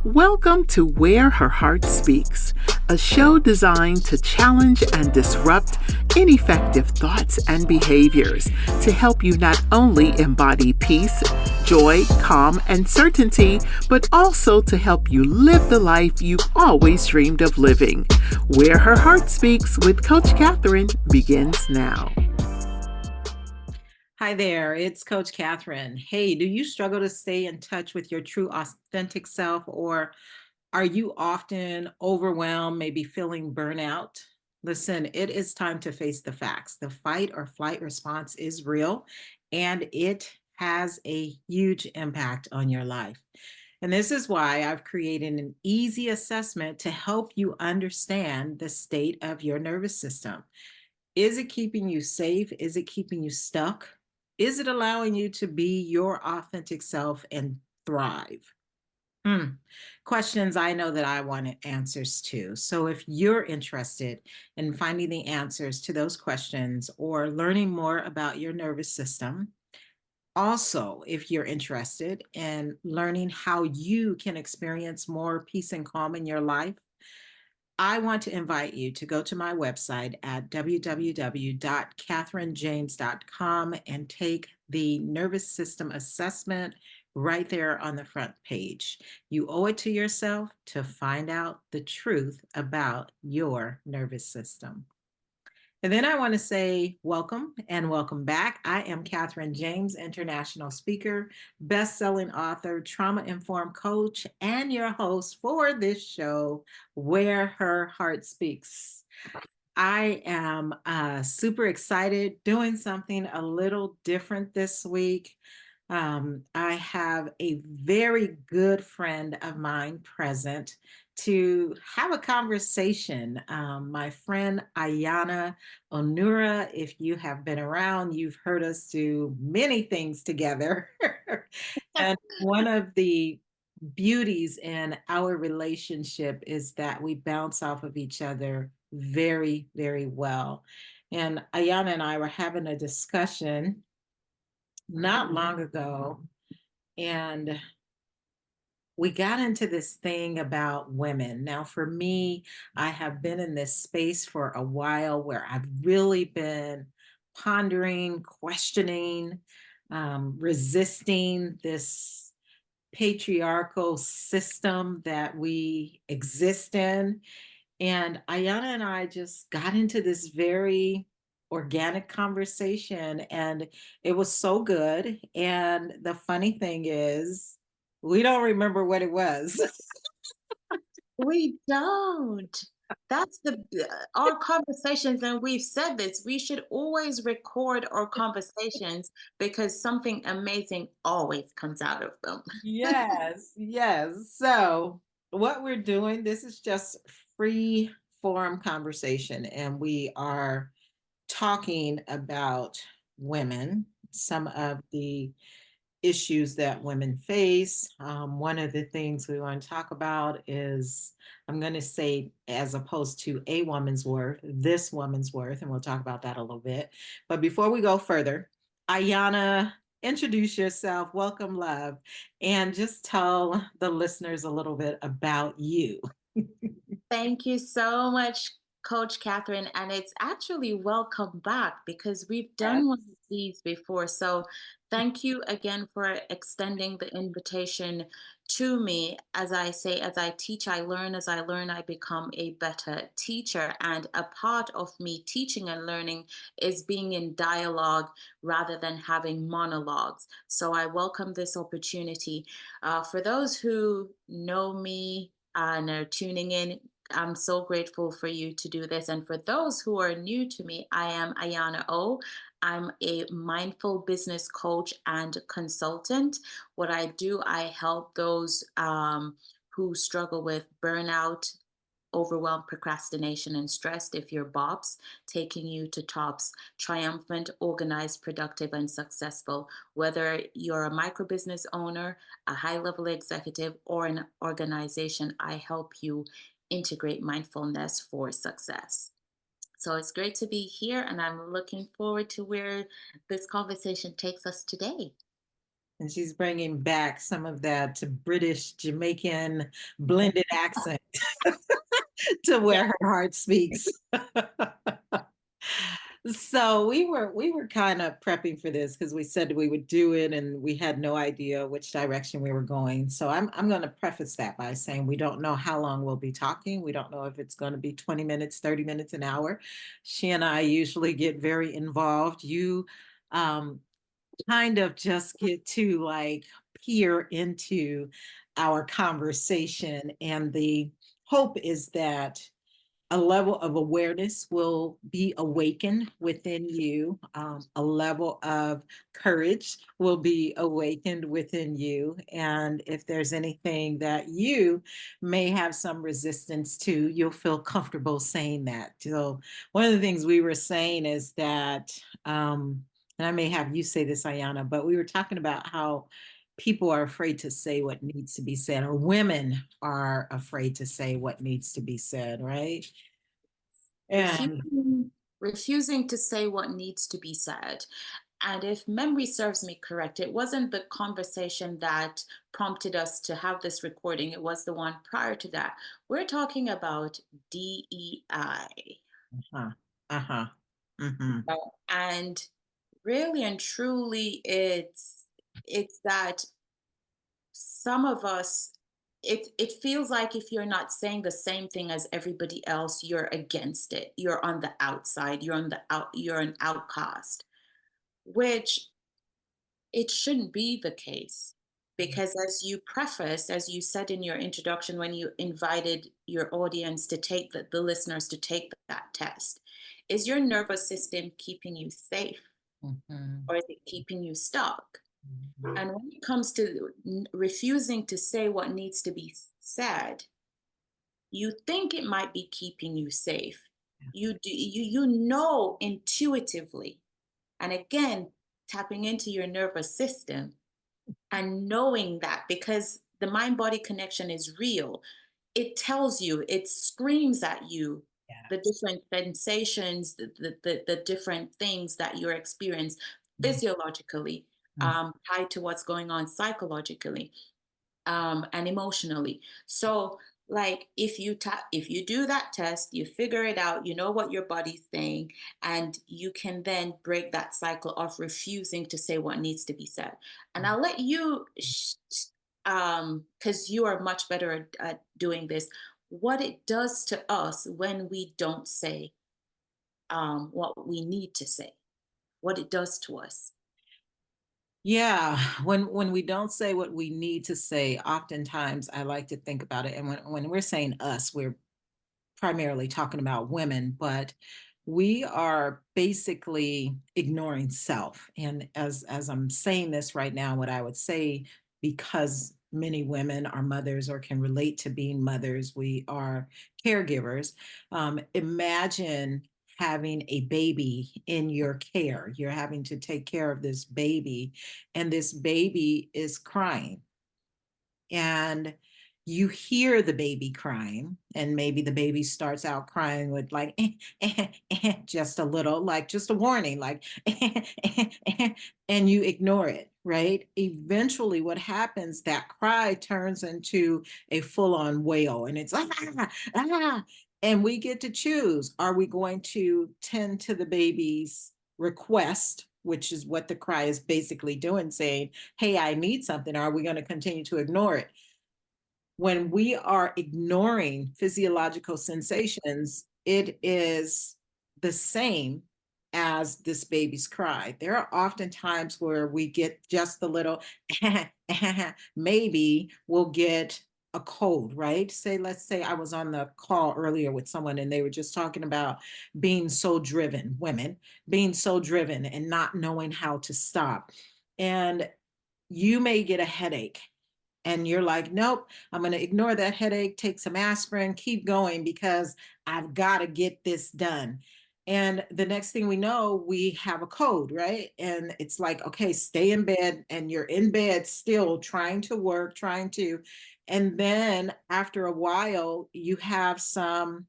Welcome to Where Her Heart Speaks, a show designed to challenge and disrupt ineffective thoughts and behaviors to help you not only embody peace, joy, calm, and certainty, but also to help you live the life you've always dreamed of living. Where Her Heart Speaks with Coach Catherine begins now. Hi there, it's Coach Catherine. Hey, do you struggle to stay in touch with your true authentic self, or are you often overwhelmed, maybe feeling burnout? Listen, it is time to face the facts. The fight or flight response is real and it has a huge impact on your life. And this is why I've created an easy assessment to help you understand the state of your nervous system. Is it keeping you safe? Is it keeping you stuck? Is it allowing you to be your authentic self and thrive? Hmm. Questions I know that I want answers to. So if you're interested in finding the answers to those questions or learning more about your nervous system, also, if you're interested in learning how you can experience more peace and calm in your life, I want to invite you to go to my website at www.catherinejames.com and take the nervous system assessment right there on the front page. You owe it to yourself to find out the truth about your nervous system. And then I want to say welcome and welcome back. I am Catherine James, international speaker, best-selling author, trauma-informed coach, and your host for this show, Where Her Heart Speaks. I am super excited doing something a little different this week. I have a very good friend of mine present to have a conversation. My friend Ayana Onura, if you have been around, you've heard us do many things together. And one of the beauties in our relationship is that we bounce off of each other very, very well. And Ayana and I were having a discussion not long ago, and we got into this thing about women. Now, for me, I have been in this space for a while where I've really been pondering, questioning, resisting this patriarchal system that we exist in. And Ayana and I just got into this very organic conversation, and it was so good. And the funny thing is, we don't remember what it was. We don't. That's our conversations, and we've said this. We should always record our conversations because something amazing always comes out of them. Yes, yes. So, what we're doing, this is just free form conversation, and we are talking about women, some of the issues that women face. One of the things we want to talk about is, I'm going to say, as opposed to a woman's worth, this woman's worth, and we'll talk about that a little bit. But before we go further, Ayana, introduce yourself, welcome, love, and just tell the listeners a little bit about you. Thank you so much, Coach Catherine. And it's actually welcome back because we've done one of these before. So thank you again for extending the invitation to me. As I say, as I teach, I learn. As I learn, I become a better teacher. And a part of me teaching and learning is being in dialogue rather than having monologues. So I welcome this opportunity. For those who know me, and are tuning in, I'm so grateful for you to do this. And for those who are new to me, I am Ayana O. I'm a mindful business coach and consultant. What I do, I help those who struggle with burnout, overwhelm, procrastination, and stress. If you're BOPS, taking you to tops, triumphant, organized, productive, and successful. Whether you're a micro business owner, a high level executive, or an organization, I help you integrate mindfulness for success. So it's great to be here, and I'm looking forward to where this conversation takes us today. And she's bringing back some of that British Jamaican blended accent to Yeah. where her heart speaks. So we were kind of prepping for this because we said we would do it and we had no idea which direction we were going. So I'm going to preface that by saying we don't know how long we'll be talking. We don't know if it's going to be 20 minutes, 30 minutes, an hour. She and I usually get very involved. You um, kind of just get to like peer into our conversation, and the hope is that a level of awareness will be awakened within you. A level of courage will be awakened within you. And if there's anything that you may have some resistance to, you'll feel comfortable saying that. So, one of the things we were saying is that, and I may have you say this, Ayana, but we were talking about how people are afraid to say what needs to be said, or women are afraid to say what needs to be said, right? And Refusing to say what needs to be said. And if memory serves me correct, it wasn't the conversation that prompted us to have this recording, it was the one prior to that. We're talking about DEI. uh-huh, uh-huh, mhm, And really and truly, it's that some of us, it feels like if you're not saying the same thing as everybody else, you're against it. You're on the outside. You're an outcast, which it shouldn't be the case. Because as you said in your introduction, when you invited your audience to the listeners to take that test, is your nervous system keeping you safe mhm, or is it keeping you stuck? mhm, And when it comes to refusing to say what needs to be said, you think it might be keeping you safe. You know intuitively. And again, tapping into your nervous system and knowing that because the mind body connection is real, it tells you, it screams at you the yes, different sensations, the different things that you're experiencing mhm, physiologically, mhm. tied to what's going on psychologically, and emotionally. So, like, if you do that test, you figure it out, you know what your body's saying, and you can then break that cycle of refusing to say what needs to be said. And I'll let you, because you are much better at doing this, what it does to us when we don't say what we need to say, what it does to us. Yeah, when we don't say what we need to say, oftentimes I like to think about it, and when we're saying us, we're primarily talking about women, but we are basically ignoring self. And as I'm saying this right now, what I would say, because many women are mothers or can relate to being mothers, we are caregivers. Imagine having a baby in your care. You're having to take care of this baby, and this baby is crying, and you hear the baby crying, and maybe the baby starts out crying with like just a little, like just a warning, like and you ignore it, right? Eventually what happens, that cry turns into a full-on wail, and it's like ah, and we get to choose, are we going to tend to the baby's request, which is what the cry is basically doing, saying, hey, I need something, or are we going to continue to ignore it? When we are ignoring physiological sensations, it is the same as this baby's cry. There are often times where we get just a little, maybe we'll get a cold, right? Say, let's say I was on the call earlier with someone and they were just talking about being so driven, women being so driven and not knowing how to stop. And you may get a headache, and you're like, nope, I'm going to ignore that headache, take some aspirin, keep going because I've got to get this done. And the next thing we know, we have a code, right? And it's like, okay, stay in bed. And you're in bed still trying to work, trying to. And then after a while, you have some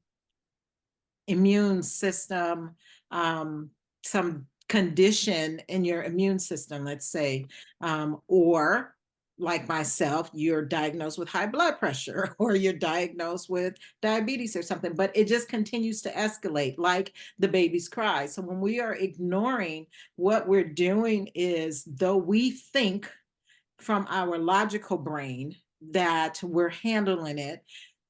immune system, some condition in your immune system, let's say, or like myself, you're diagnosed with high blood pressure or you're diagnosed with diabetes or something, but it just continues to escalate like the baby's cry. So when we are ignoring, what we're doing is, though we think from our logical brain that we're handling it,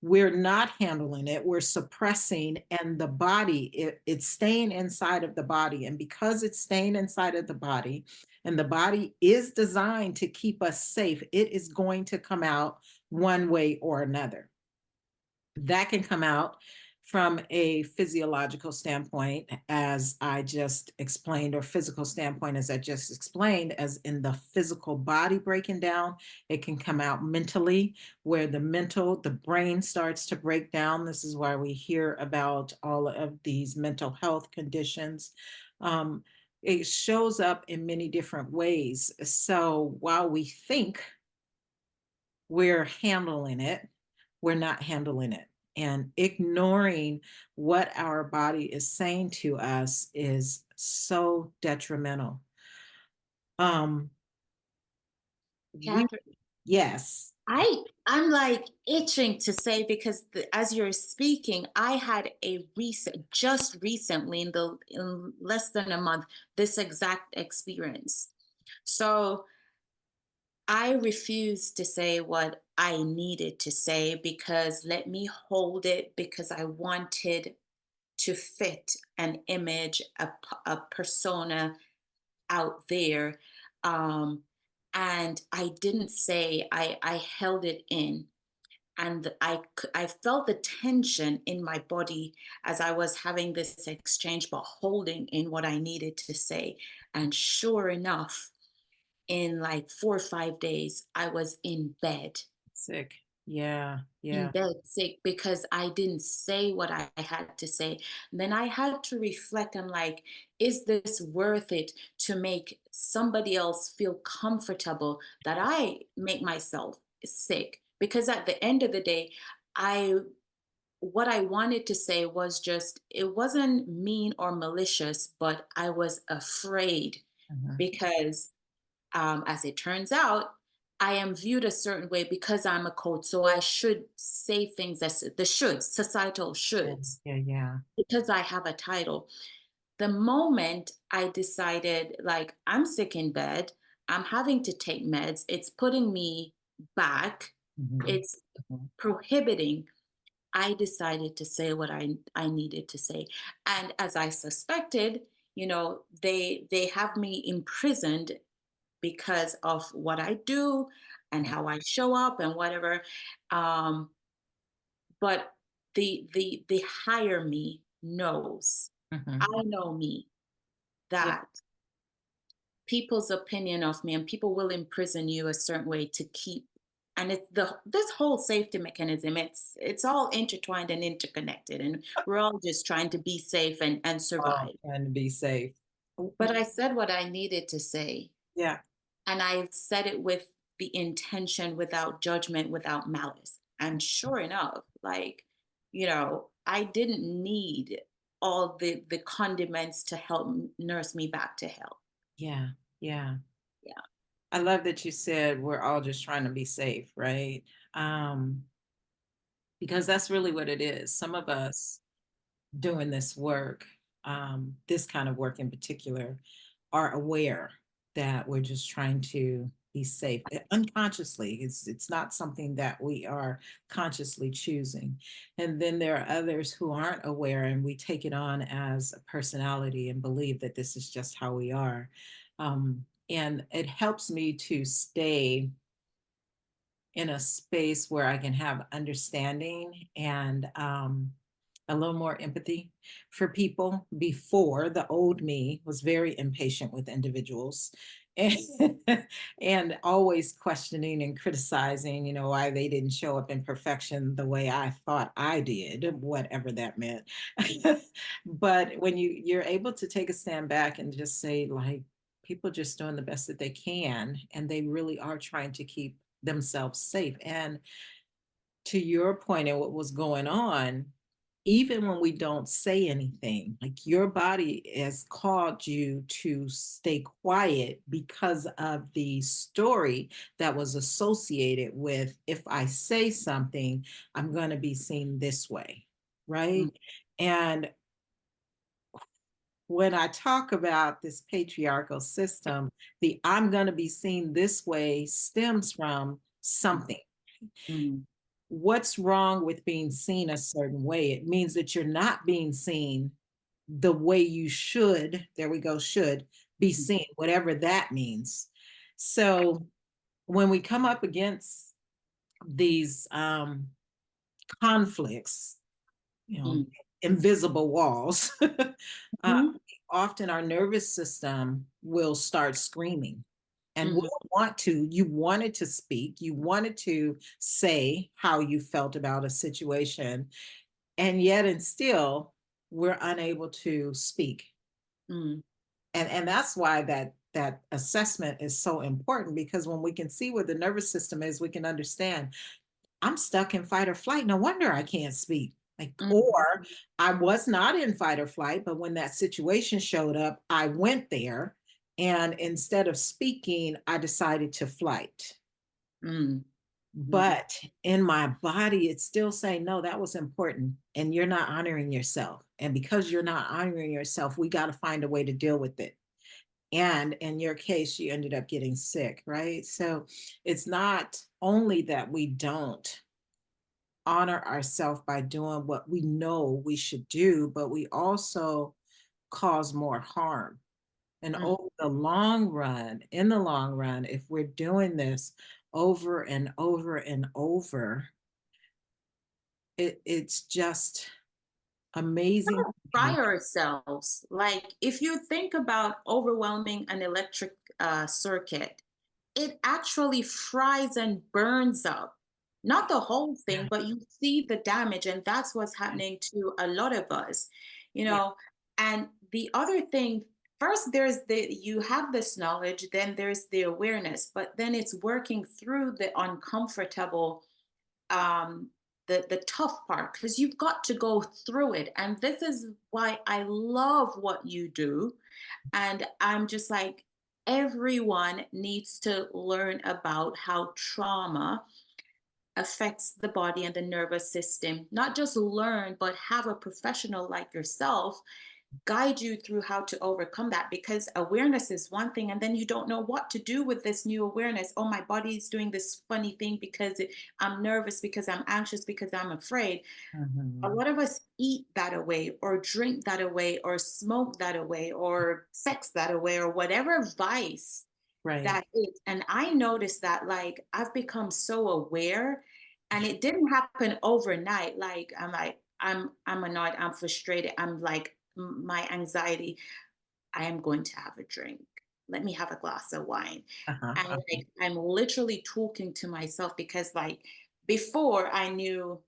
we're not handling it, we're suppressing, and the body, it's staying inside of the body, and because it's staying inside of the body, and the body is designed to keep us safe, it is going to come out one way or another. That can come out from a physiological standpoint, as I just explained, or physical standpoint, as I just explained, as in the physical body breaking down. It can come out mentally, where the brain starts to break down. This is why we hear about all of these mental health conditions. Um, it shows up in many different ways. So while we think we're handling it, we're not handling it. And ignoring what our body is saying to us is so detrimental. Um, we, Catherine, yes. I'm like itching to say because as you're speaking, I had a just recently in less than a month this exact experience. So I refused to say what I needed to say because let me hold it because I wanted to fit an image, a persona out there. Um, and I didn't say, I held it in. And I felt the tension in my body as I was having this exchange, but holding in what I needed to say. And sure enough, in like 4 or 5 days, I was Sick. Yeah, in yeah. bed sick because I didn't say what I had to say. And then I had to reflect. I'm like, is this worth it to make somebody else feel comfortable that I make myself sick? Because at the end of the day, I what I wanted to say was just, it wasn't mean or malicious, but I was afraid Mhm. because as it turns out, I am viewed a certain way because I'm a coach. So I should say things as the shoulds, societal Yeah, shoulds, yeah, yeah. because I have a title. The moment I decided, like, I'm sick in bed, I'm having to take meds, it's putting me back, Mhm, it's mhm. prohibiting. I decided to say what I needed to say. And as I suspected, they have me imprisoned because of what I do and how I show up and whatever. Um, but the higher me knows. I Mhm. know me Yeah, that people's opinion of me and people will imprison you a certain way to keep. And it's this whole safety mechanism. It's all intertwined and interconnected, and we're all just trying to be safe and all survive. trying to be safe. But I said what I needed to say. Yeah, And I said it with the intention, without judgment, without malice. And sure enough, like, I didn't need all the condiments to help nurse me back to health. yeah, yeah. Yeah. I love that you said we're all just trying to be safe, right? Um, because that's really what it is. Some of us doing this work, this kind of work in particular, are aware that we're just trying to be safe. Unconsciously. It's not something that we are consciously choosing. And then there are others who aren't aware, and we take it on as a personality and believe that this is just how we are. And it helps me to stay in a space where I can have understanding and a little more empathy for people. Before, the old me was very impatient with individuals and, and always questioning and criticizing, why they didn't show up in perfection the way I thought I did, whatever that meant. But when you're able to take a stand back and just say, like, people just doing the best that they can, and they really are trying to keep themselves safe. And to your point and what was going on, even when we don't say anything, like your body has called you to stay quiet because of the story that was associated with, if I say something, I'm going to be seen this way. Mm, Right. And when I talk about this patriarchal system, the I'm going to be seen this way stems from something. mm, What's wrong with being seen a certain way? It means that you're not being seen the way you should, there we go, should be mm, seen, whatever that means. So when we come up against these conflicts, you know, mm, invisible walls, mhm, often our nervous system will start screaming. And mhm, we'll want to, you wanted to speak, you wanted to say how you felt about a situation, and yet and still we're unable to speak. mm, And that's why that assessment is so important, because when we can see where the nervous system is, we can understand I'm stuck in fight or flight. No wonder I can't speak. Like, mm, or I was not in fight or flight, but when that situation showed up, I went there. And instead of speaking, I decided to flight. mm, mhm, But in my body, it's still saying, no, that was important. And you're not honoring yourself. And because you're not honoring yourself, we got to find a way to deal with it. And in your case, you ended up getting sick, right? So it's not only that we don't honor ourselves by doing what we know we should do, but we also cause more harm. And mm. over the long run, in the long run, if we're doing this over and over and over, it's just amazing to Fry me. ourselves. Like if you think about overwhelming an electric circuit, it actually fries and burns up. Not the whole Yeah, thing, but you see the damage, and that's what's happening to a lot of us, you yeah, know. And the other thing, first there's the you have this knowledge, then there's the awareness, but then it's working through the uncomfortable um the tough part, because you've got to go through it, and this is why I love what you do. And I'm just like, everyone needs to learn about how trauma affects the body and the nervous system. Not just learn, but have a professional like yourself guide you through how to overcome that, because awareness is one thing, and then you don't know what to do with this new awareness. Oh, my body is doing this funny thing because I'm nervous, because I'm anxious, because I'm afraid. A mhm, lot of us eat that away, or drink that away, or smoke that away, or sex that away, or whatever vice right. that is. And I noticed that, like, I've become so aware, and it didn't happen overnight. Like, I'm annoyed, I'm frustrated, I'm like, my anxiety, I am going to have a drink. Let me have a glass of wine. Uh-huh, And uh-huh. like, I'm literally talking to myself, because like before I knew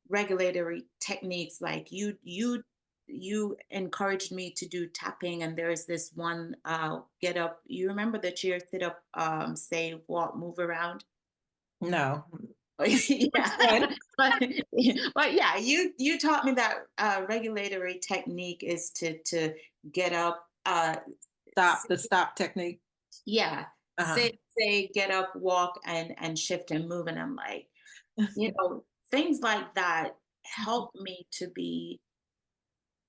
regulatory techniques, like you encouraged me to do tapping, and there's this one get up. You remember the chair, sit up, say, walk, move around? No. Which Yeah. one? but but yeah, you taught me that regulatory technique is to get up, Stop, the stop technique. yeah, Uh-huh. say, get up, walk, and shift and move. And I'm like, things like that help me to be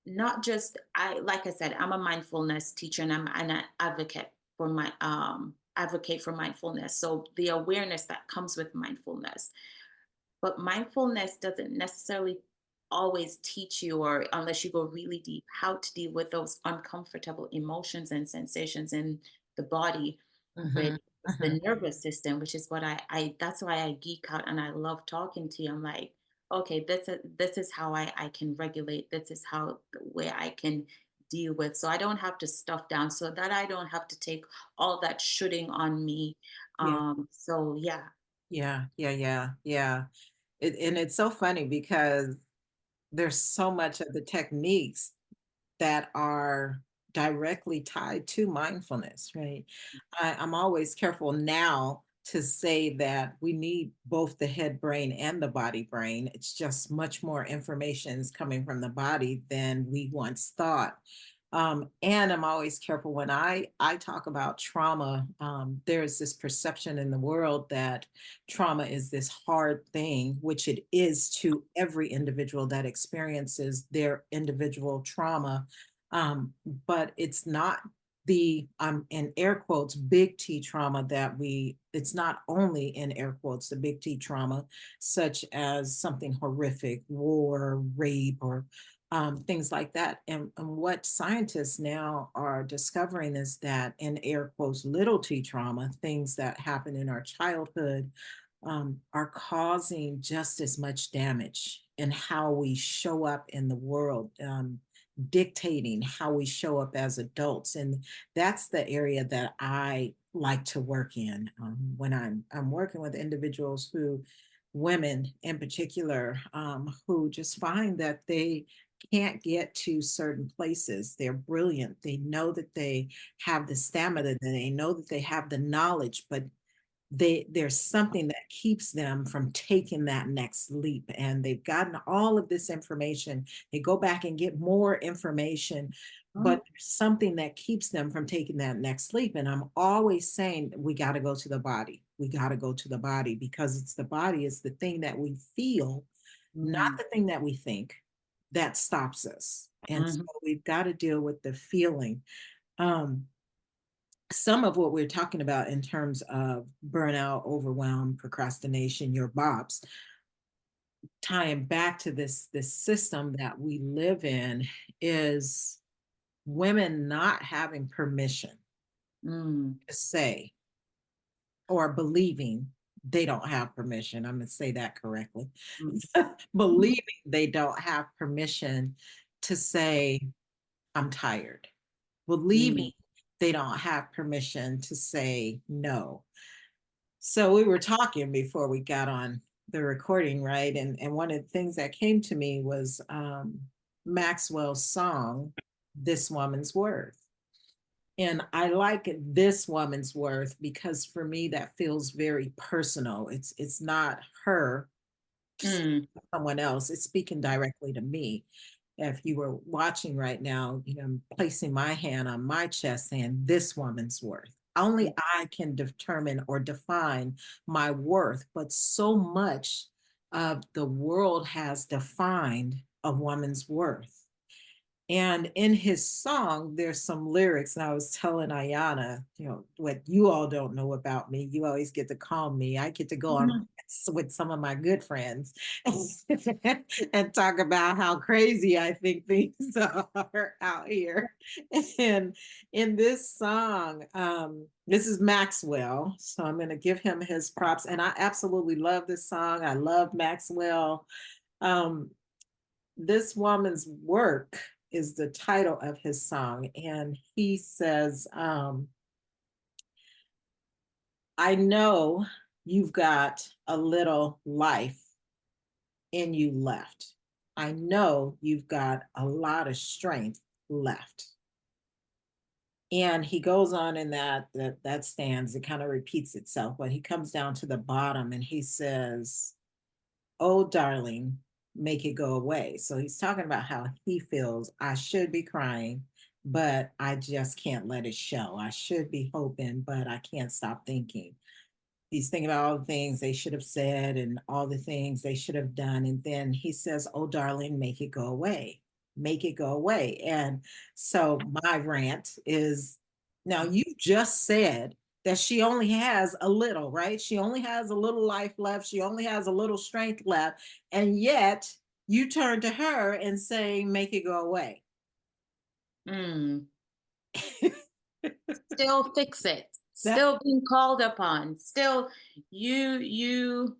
not just, I like I said, I'm a mindfulness teacher, and I'm an advocate for my advocate for mindfulness. So the awareness that comes with mindfulness. But mindfulness doesn't necessarily always teach you, or unless you go really deep, how to deal with those uncomfortable emotions and sensations in the body, which Mhm, is mhm. the nervous system, which is what I that's why I geek out and I love talking to you. I'm like, okay, this is how I can regulate. This is how the way I can deal with. So I don't have to stuff down, so that I don't have to take all that shooting on me. Yeah, So yeah. yeah, yeah, yeah, yeah. And it's so funny because there's so much of the techniques that are directly tied to mindfulness, right? I'm always careful now to say that we need both the head brain and the body brain. It's just much more information is coming from the body than we once thought. And I'm always careful when I talk about trauma. There's this perception in the world that trauma is this hard thing, which it is to every individual that experiences their individual trauma. But it's not the in air quotes big T trauma that we it's not only in air quotes the big T trauma, such as something horrific, war, rape, or things like that. And what scientists now are discovering is that in air quotes little T trauma, things that happen in our childhood, are causing just as much damage in how we show up in the world, dictating how we show up as adults. And that's the area that I like to work in, when I'm working with individuals who, women in particular, who just find that they can't get to certain places. They're brilliant. They know that they have the stamina, they know that they have the knowledge, but there's something that keeps them from taking that next leap, and they've gotten all of this information. They go back and get more information, but there's something that keeps them from taking that next leap. And I'm always saying we got to go to the body. We got to go to the body, because it's the body, is the thing that we feel, not Mm, the thing that we think, that stops us. And so mhm, we've got to deal with the feeling. um some of what we're talking about in terms of burnout, overwhelm, procrastination, your bops, tying back to this system that we live in, is women not having permission mm, to say, or believing they don't have permission. I'm going to say that correctly. mm, Believing they don't have permission to say, I'm tired. Believing mm, they don't have permission to say no. So we were talking before we got on the recording, right? And one of the things that came to me was Maxwell's song, This Woman's Worth. And I like This Woman's Worth because for me that feels very personal. It's not her, mm, someone else. It's speaking directly to me. If you were watching right now, I'm placing my hand on my chest saying, This woman's worth. Only I can determine or define my worth, but so much of the world has defined a woman's worth. And in his song, there's some lyrics. And I was telling Ayana, what you all don't know about me. You always get to call me. I get to go on mhm, with some of my good friends and talk about how crazy I think things are out here. And in this song, this is Maxwell. So I'm going to give him his props. And I absolutely love this song. I love Maxwell. Um, this woman's work is the title of his song. And he says, I know you've got a little life in you left. I know you've got a lot of strength left. And he goes on in that stands, it kind of repeats itself, but he comes down to the bottom and he says, oh, darling, make it go away. So he's talking about how he feels. I should be crying, but I just can't let it show. I should be hoping, but I can't stop thinking. He's thinking about all the things they should have said and all the things they should have done. And then he says, oh, darling, make it go away. Make it go away. And so my rant is, now you just said that she only has a little, right? She only has a little life left. She only has a little strength left. And yet you turn to her and say, make it go away. mm. Still fix it. That, Still being called upon. Still, you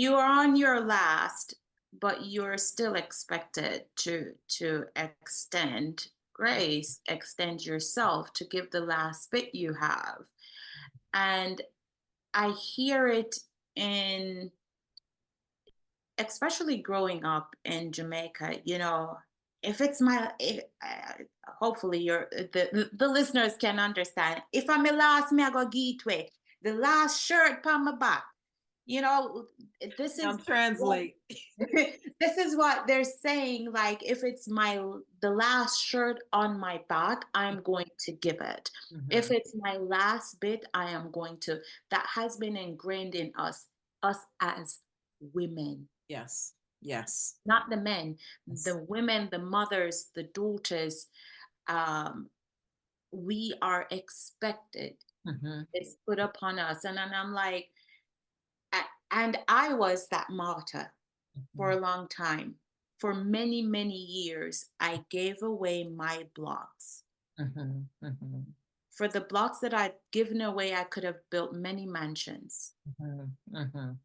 are on your last, but you're still expected to extend grace, extend yourself to give the last bit you have. And I hear it in, especially growing up in Jamaica, if it's hopefully the listeners can understand. If I'm a last, me I go get way. the last shirt on my back. You know, this I'm is what translate. this is what they're saying. Like, if it's the last shirt on my back, I'm going to give it. If Mhm. it's my last bit, I am going to. That has been ingrained in us as women, Yes. Yes. not the men, Yes. the women, the mothers, the daughters. Um, we are expected. Mhm. It's put upon us, and I'm like, and I was that martyr for Mhm. a long time. For many, many years, I gave away my blocks. Mhm. Mhm. For the blocks that I'd given away, I could have built many mansions. Mhm. Mhm.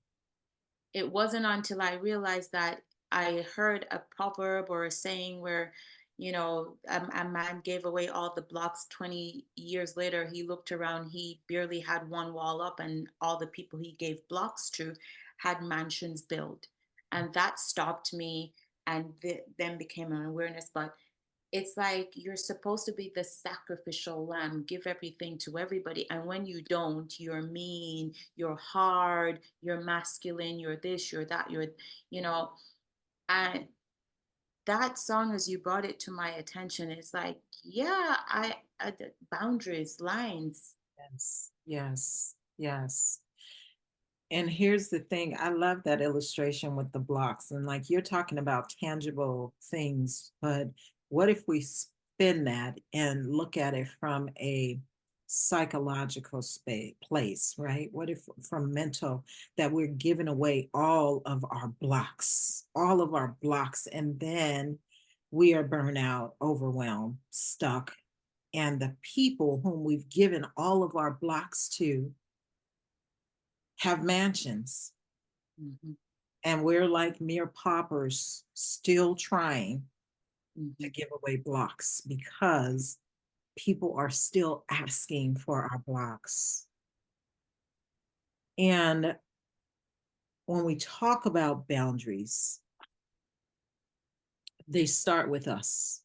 It wasn't until I realized that I heard a proverb or a saying where, a man gave away all the blocks. 20 years later, he looked around, he barely had one wall up, and all the people he gave blocks to had mansions built. And that stopped me, and then became an awareness. But it's like you're supposed to be the sacrificial lamb, give everything to everybody. And when you don't, you're mean, you're hard, you're masculine, you're this, you're that, you know. And that song, as you brought it to my attention, it's like, yeah, boundaries, lines. Yes. Yes. Yes. And here's the thing, I love that illustration with the blocks. And like you're talking about tangible things, but what if we spin that and look at it from a psychological space place, right? What if from mental, that we're giving away all of our blocks, and then we are burnout, overwhelmed, stuck, and the people whom we've given all of our blocks to have mansions, Mhm, and we're like mere paupers still trying to mhm, give away blocks because people are still asking for our blocks. And when we talk about boundaries, they start with us.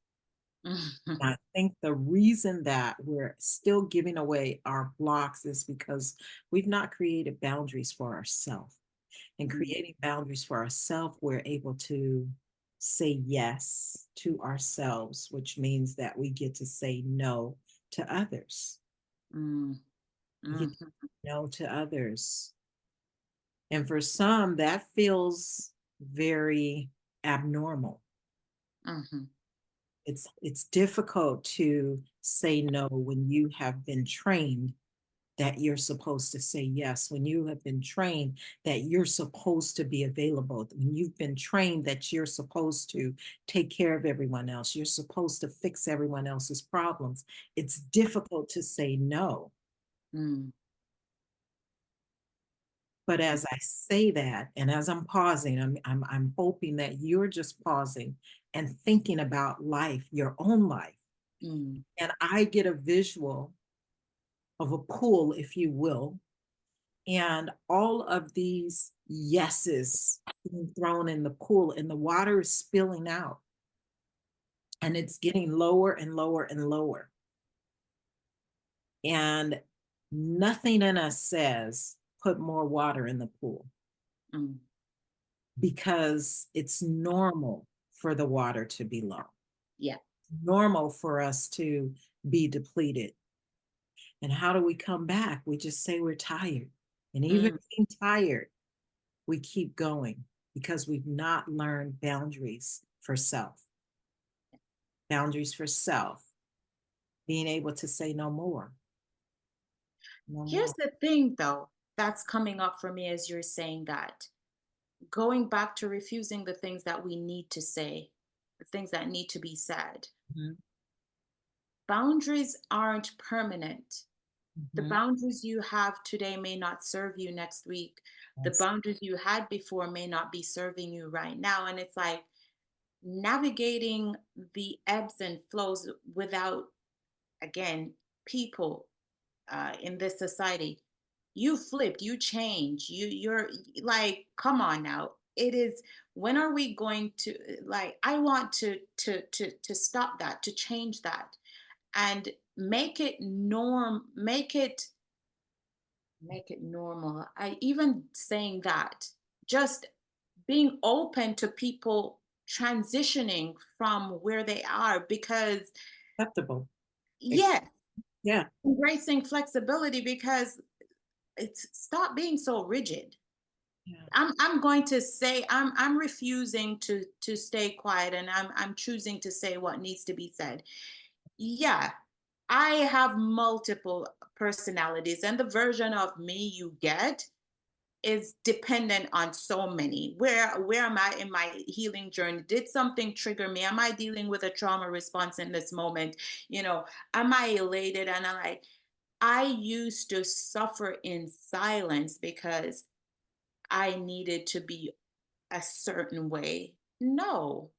mhm, I think the reason that we're still giving away our blocks is because we've not created boundaries for ourselves. And mhm, creating boundaries for ourselves, we're able to say yes to ourselves, which means that we get to say no to others. mhm, We get to mhm, say no to others. And for some, that feels very abnormal. mhm, It's difficult to say no when you have been trained that you're supposed to say yes, when you have been trained that you're supposed to be available, when you've been trained that you're supposed to take care of everyone else, you're supposed to fix everyone else's problems. It's difficult to say no. mhm, But as I say that, and as I'm pausing, I'm hoping that you're just pausing and thinking about life, your own life. mhm, And I get a visual of a pool, if you will, and all of these yeses being thrown in the pool, and the water is spilling out, and it's getting lower and lower and lower. And nothing in us says, put more water in the pool, mhm. because it's normal for the water to be low, Yeah. normal for us to be depleted. And how do we come back? We just say we're tired. And even Mm, being tired, we keep going because we've not learned boundaries for self. Boundaries for self, being able to say no more, no Here's more. the thing, though, that's coming up for me as you're saying that. Going back to refusing the things that we need to say, the things that need to be said. Mhm, Boundaries aren't permanent. The mhm. boundaries you have today may not serve you next week. The Yes. boundaries you had before may not be serving you right now. And it's like navigating the ebbs and flows without, again, people in this society. You flipped, you changed, you're like, come on now. It is, when are we going to, like, I want to stop that, to change that, and make it norm, make it Make it normal. I even saying that, just being open to people transitioning from where they are, because Acceptable. Ex- yes, Yeah. embracing flexibility, because it's stop being so rigid. Yeah. I'm going to say I'm refusing to stay quiet, and I'm choosing to say what needs to be said. Yeah, I have multiple personalities, and the version of me you get is dependent on so many. Where am I in my healing journey? Did something trigger me? Am I dealing with a trauma response in this moment? You know, am I elated? And I'm like, I used to suffer in silence because I needed to be a certain way. No,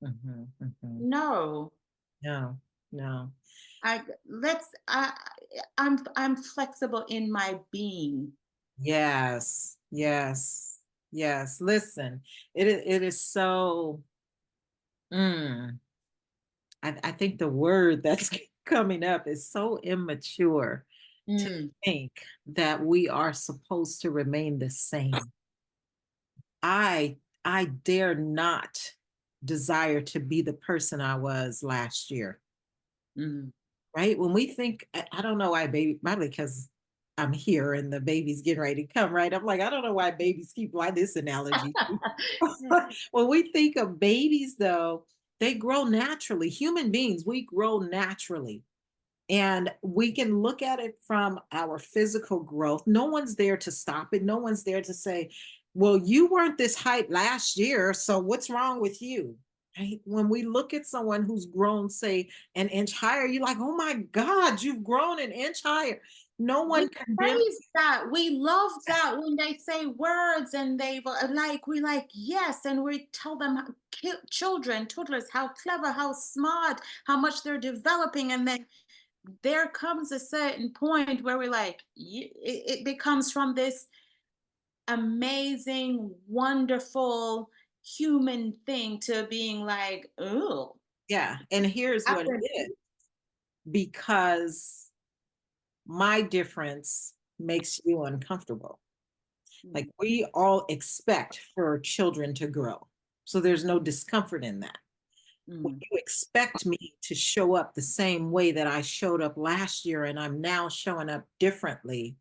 Mhm, mhm. no. No, no. I let's I'm flexible in my being. Yes, yes, yes. Listen, it is so. Mm, I think the word that's coming up is so immature to Mm, think that we are supposed to remain the same. I I dare not desire to be the person I was last year. mm. Right? When we think, I don't know why baby, probably because I'm here and the baby's getting ready to come, right? I'm like, I don't know why babies keep why this analogy. When we think of babies, though, they grow naturally. Human beings, we grow naturally. And we can look at it from our physical growth. No one's there to stop it. No one's there to say, well, you weren't this height last year. So what's wrong with you? Right? When we look at someone who's grown, say, an inch higher, you're like, oh my God, you've grown an inch higher. No We one condemns. praise that. We love that when they say words and they like, we like, yes. And we tell them, children, toddlers, how clever, how smart, how much they're developing. And then there comes a certain point where we're like, it becomes from this amazing, wonderful human thing to being like, oh, Yeah. And here's what it is, because my difference makes you uncomfortable. Like we all expect for children to grow. So there's no discomfort in that. When mm, you expect me to show up the same way that I showed up last year and I'm now showing up differently,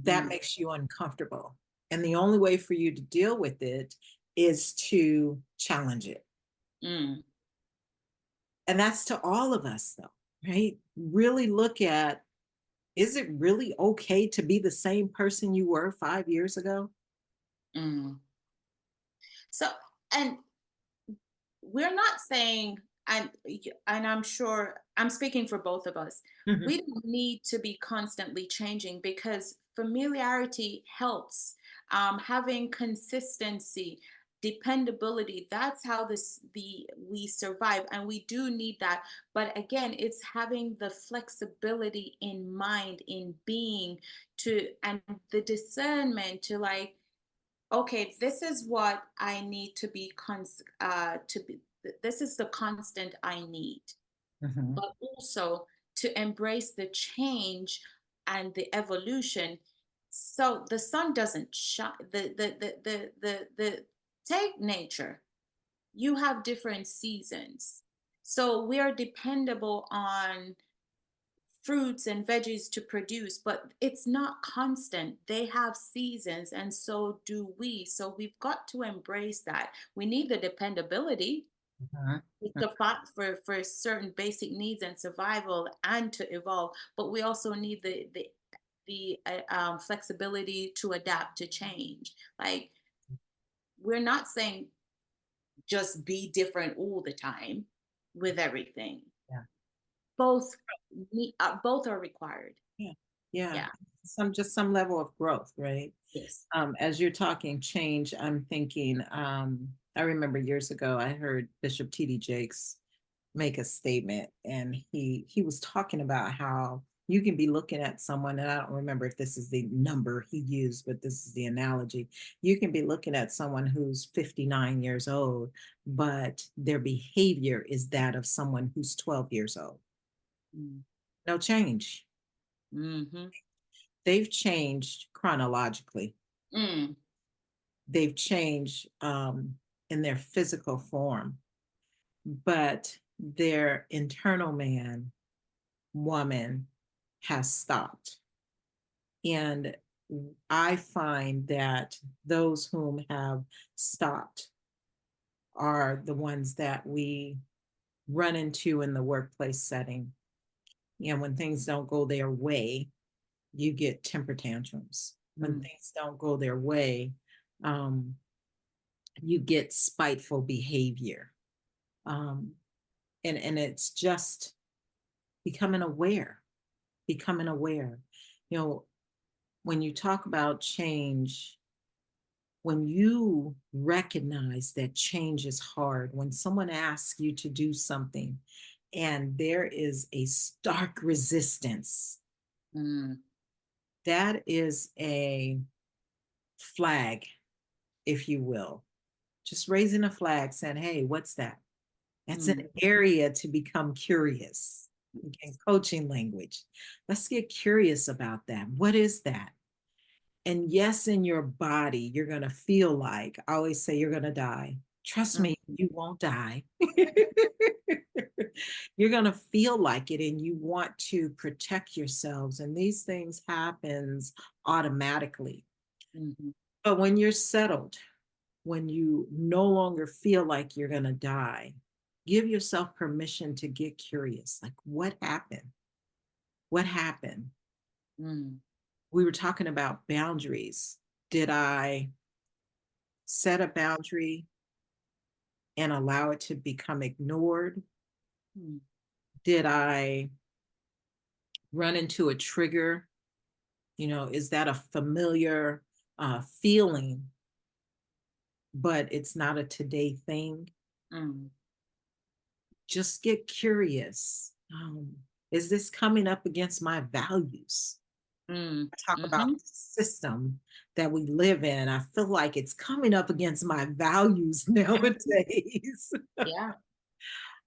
that mm, makes you uncomfortable. And the only way for you to deal with it is to challenge it. mm, And that's to all of us, though, right? Really look at, is it really okay to be the same person you were 5 years ago? mm. So, and we're not saying, and I'm sure I'm speaking for both of us, Mhm. we don't need to be constantly changing, because familiarity helps. Having consistency, dependability, that's how this the we survive, and we do need that. But again, it's having the flexibility in mind, in being, to and the discernment to like, okay, this is what I need to be this is the constant I need, Mhm. but also to embrace the change and the evolution. So the sun doesn't shine. The take nature. You have different seasons, so we are dependable on fruits and veggies to produce, but it's not constant. They have seasons, and so do we. So we've got to embrace that. We need the dependability Mhm. to fight for certain basic needs and survival and to evolve, but we also need the flexibility to adapt to change. Like, we're not saying just be different all the time with everything. Yeah. Both both are required. Yeah. Yeah. Yeah. Some level of growth, right? Yes. As you're talking change, I'm thinking, I remember years ago I heard Bishop T.D. Jakes make a statement, and he was talking about how you can be looking at someone, and I don't remember if this is the number he used, but this is the analogy. You can be looking at someone who's 59 years old, but their behavior is that of someone who's 12 years old. Mm. No change. Mhm. they've changed chronologically. Mm, They've changed in their physical form, but their internal man, woman has stopped. And I find that those whom have stopped are the ones that we run into in the workplace setting. And when things don't go their way, you get temper tantrums. When mm, things don't go their way, um, you get spiteful behavior. Um, and it's just becoming aware, becoming aware. You know, when you talk about change, when you recognize that change is hard, when someone asks you to do something and there is a stark resistance, mm, that is a flag, if you will. Just raising a flag saying, hey, what's that? That's an mm, area to become curious. Again, coaching language. Let's get curious about that. What is that? And yes, in your body, you're going to feel like, I always say, you're going to die. Trust mm, me, you won't die. You're going to feel like it and you want to protect yourselves. And these things happens automatically. mhm, But when you're settled, when you no longer feel like you're going to die, give yourself permission to get curious. Like, what happened? What happened? mm, We were talking about boundaries. Did I set a boundary and allow it to become ignored? mm, Did I run into a trigger? You know, is that a familiar feeling, but it's not a today thing? mm, Just get curious. Is this coming up against my values? mm, I talk about mhm. the system that we live in. I feel like it's coming up against my values nowadays. Yeah,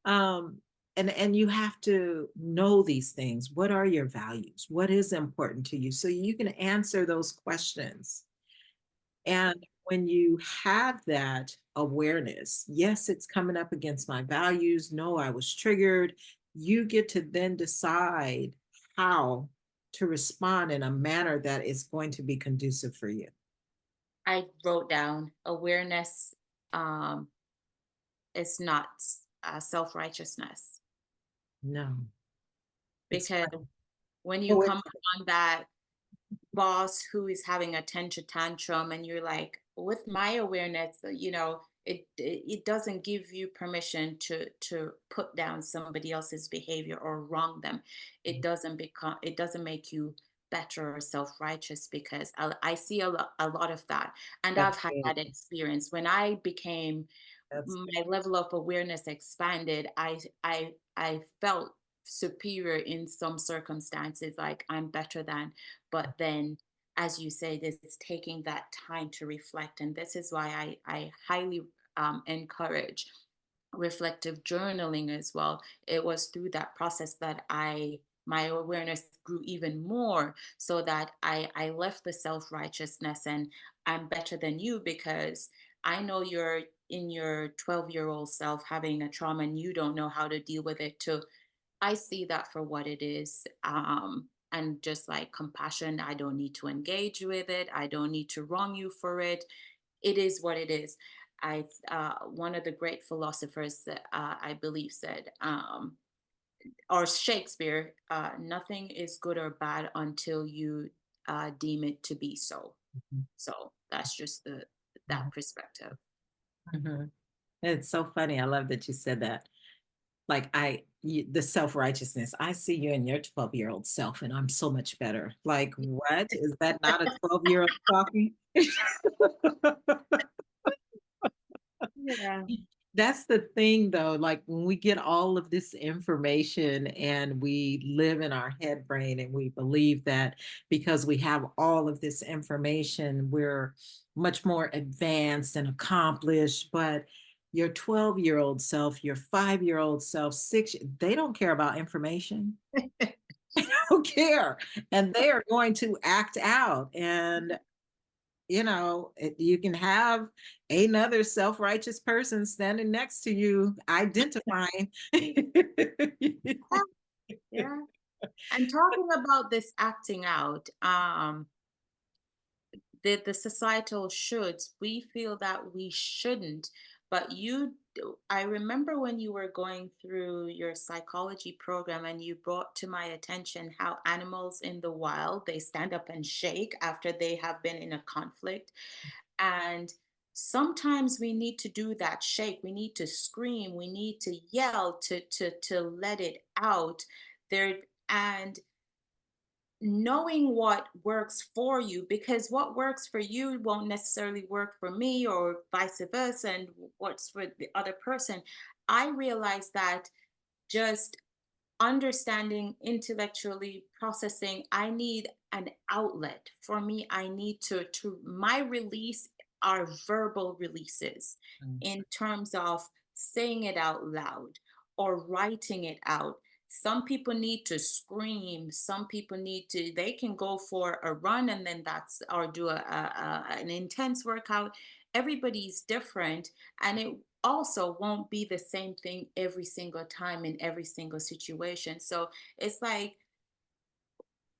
um, and you have to know these things. What are your values? What is important to you? So you can answer those questions. And when you have that awareness, yes, it's coming up against my values. No, I was triggered. You get to then decide how to respond in a manner that is going to be conducive for you. I wrote down awareness um, is not self-righteousness, No, it's because funny. when you Oh, come on that boss who is having a tantrum and you're like, with my awareness, it doesn't give you permission to put down somebody else's behavior or wrong them. It doesn't make you better or self-righteous, because I see a lot of that, and that's I've had good. that experience when I became That's my level of awareness expanded. I felt superior in some circumstances, like I'm better than. But then, as you say, this is taking that time to reflect, and this is why I highly encourage reflective journaling as well. It was through that process that my awareness grew even more, so that I left the self-righteousness and I'm better than you, because I know you're in your 12-year-old self having a trauma and you don't know how to deal with it too. I see that for what it is. And just like compassion, I don't need to engage with it. I don't need to wrong you for it. It is what it is. One of the great philosophers that I believe said, or Shakespeare, nothing is good or bad until you deem it to be so. Mhm, So that's just that mhm, perspective. mhm. It's so funny. I love that you said that. Like the self-righteousness. I see you in your 12-year-old self, and I'm so much better. Like, what? Is that not a 12-year-old talking? Yeah. That's the thing though, like when we get all of this information and we live in our head brain and we believe that because we have all of this information, we're much more advanced and accomplished. But your 12-year-old self, your 5-year-old self, they don't care about information. don't care. And they are going to act out. And, you can have another self-righteous person standing next to you identifying. Yeah. And talking about this acting out, the societal shoulds, we feel that we shouldn't. But I remember when you were going through your psychology program and you brought to my attention how animals in the wild, they stand up and shake after they have been in a conflict. And sometimes we need to do that shake. We need to scream. We need to yell to let it out there. And knowing what works for you, because what works for you won't necessarily work for me or vice versa, and what's for the other person. I realized that just understanding, intellectually processing, I need an outlet. For me, I need to my release are verbal releases, Mm, in terms of saying it out loud or writing it out. Some people need to scream, some people need to, they can go for a run and then that's, or do an intense workout. Everybody's different, and it also won't be the same thing every single time in every single situation. So it's like,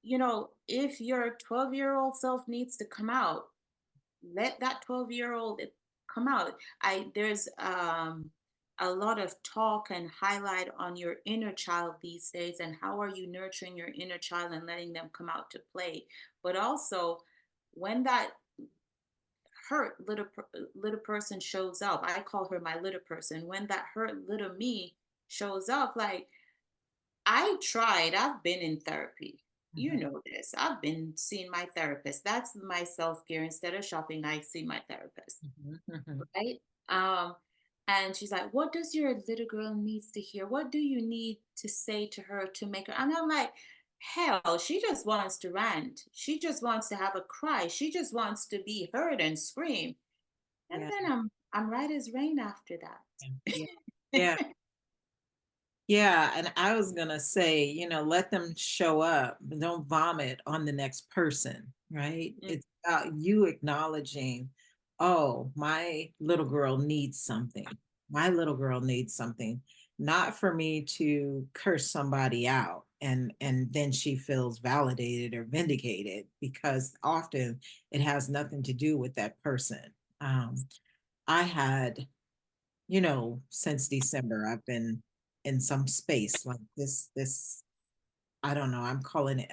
if your 12-year-old self needs to come out, let that 12-year-old come out. There's a lot of talk and highlight on your inner child these days, and how are you nurturing your inner child and letting them come out to play. But also, when that hurt little person shows up, I call her my little person. When that hurt little me shows up, like, I've been in therapy. You mhm, know this. I've been seeing my therapist. That's my self-care. Instead of shopping, I see my therapist, mhm, mhm. right? Um, and she's like, "What does your little girl needs to hear? What do you need to say to her to make her?" And I'm like, "Hell, she just wants to rant. She just wants to have a cry. She just wants to be heard and scream." And Yeah, then I'm right as rain after yeah, that. yeah, yeah. Yeah, and I was gonna say, let them show up, but don't vomit on the next person, right? Mm, It's about you acknowledging, oh, my little girl needs something. My little girl needs something, not for me to curse somebody out and then she feels validated or vindicated because often it has nothing to do with that person. Um, I had since December, I've been in some space like this, I don't know, I'm calling it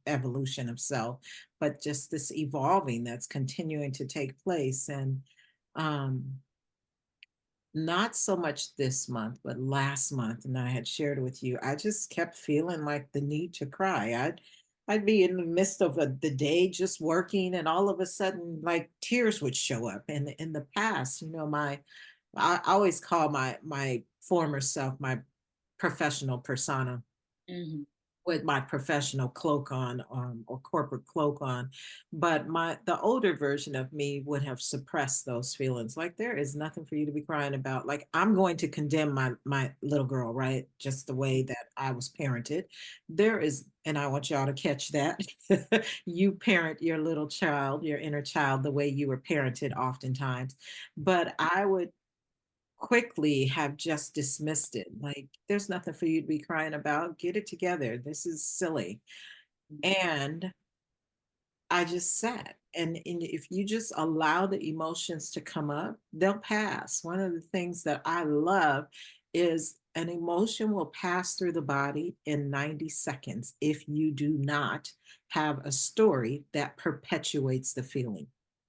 evolution of self, but just this evolving that's continuing to take place. And um, not so much this month, but last month, and I had shared with you, I just kept feeling like the need to cry. I'd be in the midst of the day just working, and all of a sudden, like tears would show up. And in the past, I always call my former self my professional persona mhm. with my professional cloak on, or corporate cloak on, but the older version of me would have suppressed those feelings. Like there is nothing for you to be crying about. Like I'm going to condemn my little girl, right? Just the way that I was parented. There is, and I want y'all to catch that. You parent your little child, your inner child, the way you were parented oftentimes. But I would quickly have just dismissed it. Like, there's nothing for you to be crying about. Get it together. This is silly. And I just sat. And if you just allow the emotions to come up, they'll pass. One of the things that I love is an emotion will pass through the body in 90 seconds if you do not have a story that perpetuates the feeling.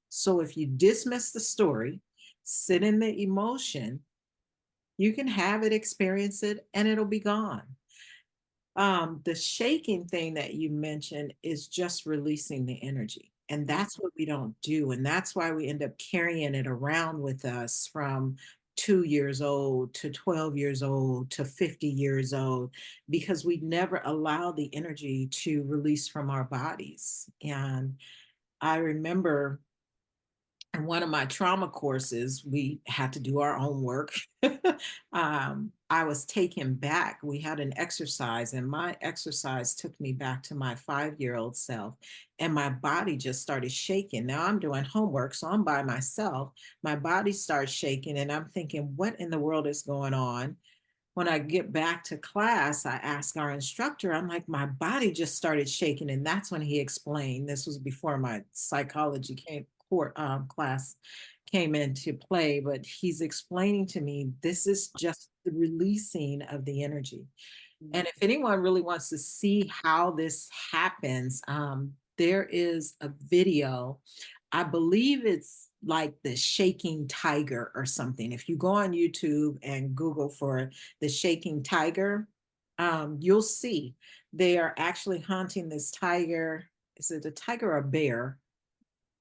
So if you dismiss the story, sit in the emotion, you can have it, experience it, and it'll be gone. The shaking thing that you mentioned is just releasing the energy. And that's what we don't do. And that's why we end up carrying it around with us from 2 years old to 12 years old to 50 years old, because we never allow the energy to release from our bodies. And I remember in one of my trauma courses, we had to do our own work. I was taken back. We had an exercise, and my exercise took me back to my 5-year-old self, and my body just started shaking. Now I'm doing homework, so I'm by myself. My body starts shaking, and I'm thinking, what in the world is going on? When I get back to class, I ask our instructor, I'm like, my body just started shaking. And that's when he explained, this was before my psychology class came into play, but he's explaining to me, this is just the releasing of the energy. And if anyone really wants to see how this happens, there is a video. I believe it's like the shaking tiger or something. If you go on YouTube and Google for the shaking tiger, you'll see they are actually hunting this tiger. Is it a tiger or a bear?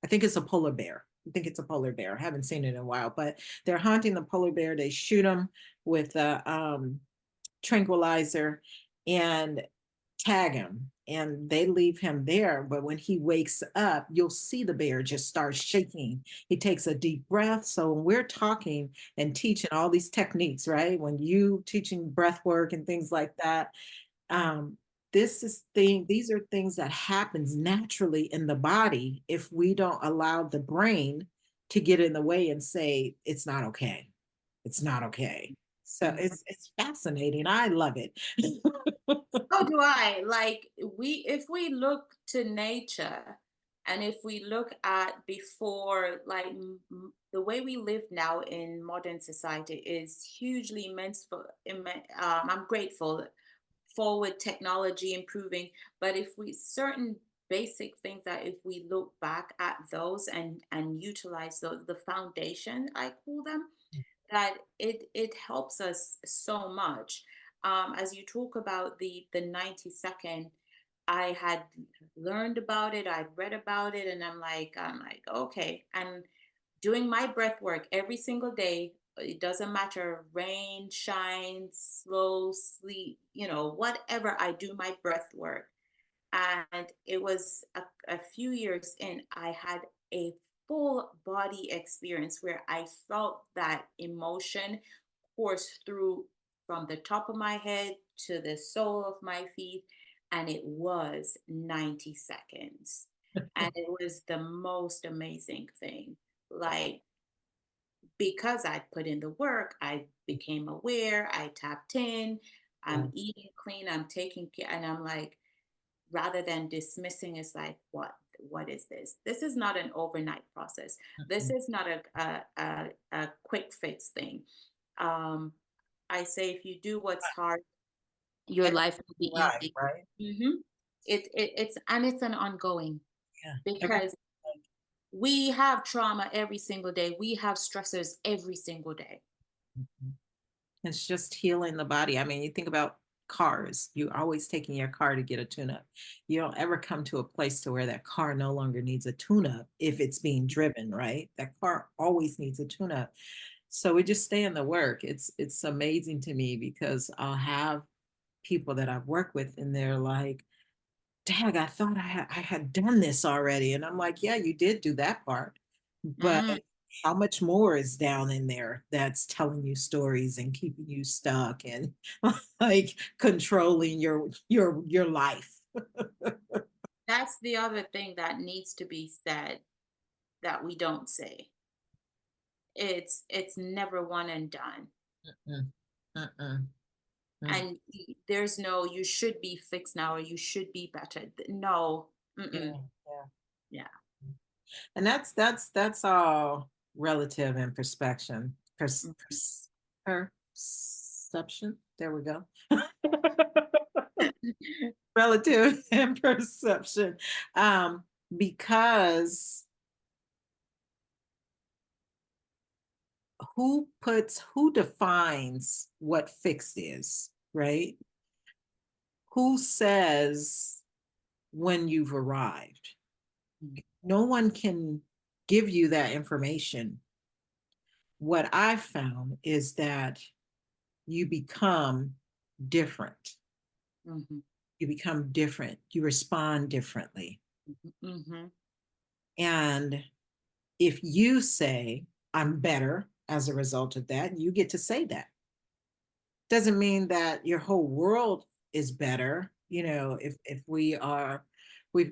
I think it's a polar bear. I think it's a polar bear. I haven't seen it in a while, but they're hunting the polar bear. They shoot him with a tranquilizer and tag him, and they leave him there. But when he wakes up, you'll see the bear just start shaking. He takes a deep breath. So when we're talking and teaching all these techniques, right, when you teaching breath work and things like that, um, these are things that happens naturally in the body if we don't allow the brain to get in the way and say it's not okay, it's not okay. So Mhm. it's fascinating. I love it. So do I. Like if we look to nature and if we look at before, like the way we live now in modern society is hugely immense I'm grateful forward technology improving, but if we certain basic things that if we look back at those and utilize the foundation, I call them, that it helps us so much. As you talk about the 90-second, I had learned about it, I'd read about it, and I'm like, okay. And doing my breath work every single day, it doesn't matter rain, shine, slow, sleep, whatever, I do my breath work. And it was a few years in, I had a full body experience where I felt that emotion course through from the top of my head to the sole of my feet. And it was 90 seconds. And it was the most amazing thing. Like, because I put in the work, I became aware, I tapped in, Yeah. I'm eating clean, I'm taking care. And I'm like, rather than dismissing, it's like, what is this? This is not an overnight process. This Mm-mm. is not a quick fix thing. um I say, if you do what's hard, your Every life will be right, easy. right? hmm it's an ongoing, Yeah. Every because we have trauma every single day, we have stressors every single day. Mhm. It's just healing the body. I mean, you think about cars, you're always taking your car to get a tune up. You don't ever come to a place to where that car no longer needs a tune up if it's being driven, right? That car always needs a tune up. So we just stay in the work. It's amazing to me because I'll have people that I've worked with and they're like, "Dag, I thought I had done this already." And I'm like, "Yeah, you did do that part. But Mm, how much more is down in there that's telling you stories and keeping you stuck and like controlling your life?" that's the other thing that needs to be said that we don't say. It's never one and done. Mm, mm-mm, mm. And there's no you should be fixed now or you should be better. No. Yeah, Mm-mm. yeah. Yeah. And that's all relative and perspection. Perception. There we go. Relative and perception. Um, because who defines what fixed is, right? Who says when you've arrived? Mm, No one can give you that information. What I've found is that you become different. mhm, You become different. You respond differently. mhm, And If you say, I'm better as a result of that, you get to say that. Doesn't mean that your whole world is better. You know, if we've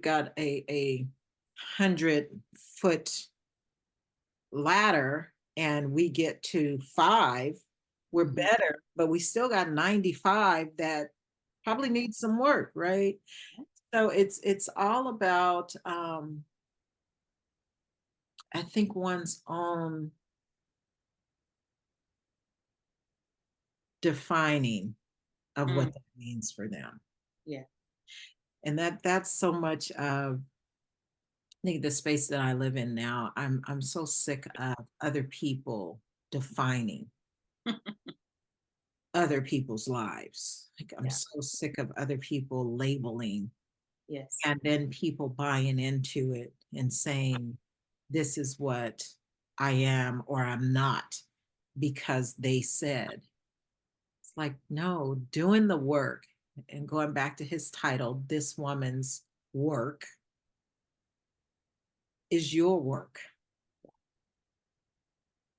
got a 100-foot ladder and we get to 5, we're Mhm. better, but we still got 95 that probably need some work, right? So it's all about I think one's own defining of Mm, what that means for them. yeah. And that's so much of I think the space that I live in now. I'm so sick of other people defining other people's lives. Like I'm Yeah. so sick of other people labeling Yes. and then people buying into it and saying, this is what I am or I'm not because they said. It's like, no, doing the work and going back to his title, This Woman's Work is your work.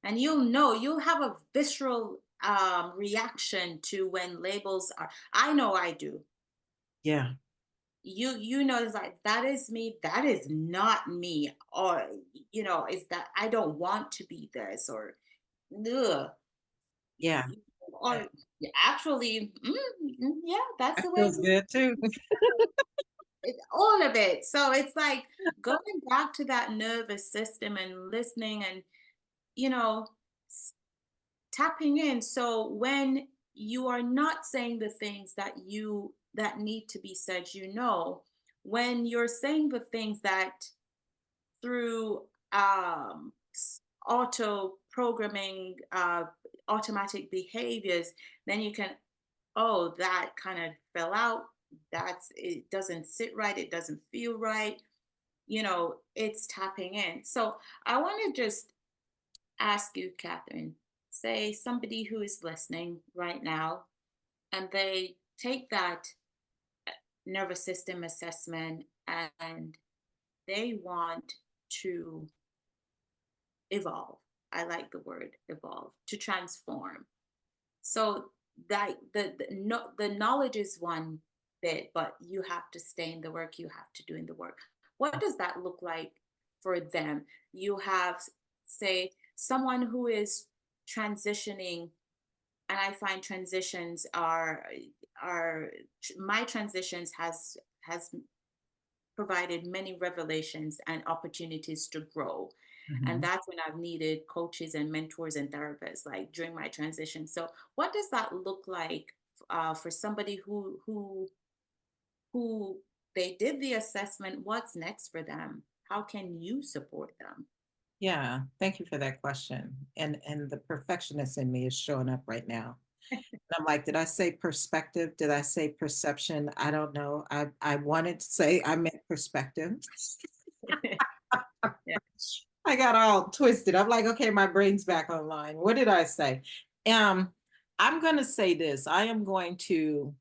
And you'll have a visceral reaction to when labels are. I know I do. Yeah, You know, it's like, that is me, that is not me, or is that I don't want to be this, or ugh, yeah. or actually, yeah, that's That the way feels good too. all of it. So it's like going back to that nervous system and listening, and you know s- tapping in. So when you are not saying the things that need to be said, when you're saying the things that through auto programming, automatic behaviors, then you can, oh, that kind of fell out, that's it, doesn't sit right, it doesn't feel right, it's tapping in. So I want to just ask you, Catherine, say somebody who is listening right now and they take that nervous system assessment and they want to evolve. I like the word evolve, to transform. So that the knowledge is one bit, but you have to stay in the work, you have to do in the work. What does that look like for them? You have, say, someone who is transitioning, and I find transitions are my transitions has provided many revelations and opportunities to grow. And Mhm. that's when I've needed coaches and mentors and therapists, like during my transition. So, what does that look like for somebody who they did the assessment? What's next for them? How can you support them? Yeah, thank you for that question. And the perfectionist in me is showing up right now. And I'm like, did I say perspective? Did I say perception? I don't know. I wanted to say I meant perspective. Yeah. I got all twisted. I'm like, okay, my brain's back online. What did I say? Um, I'm going to say this. I am going to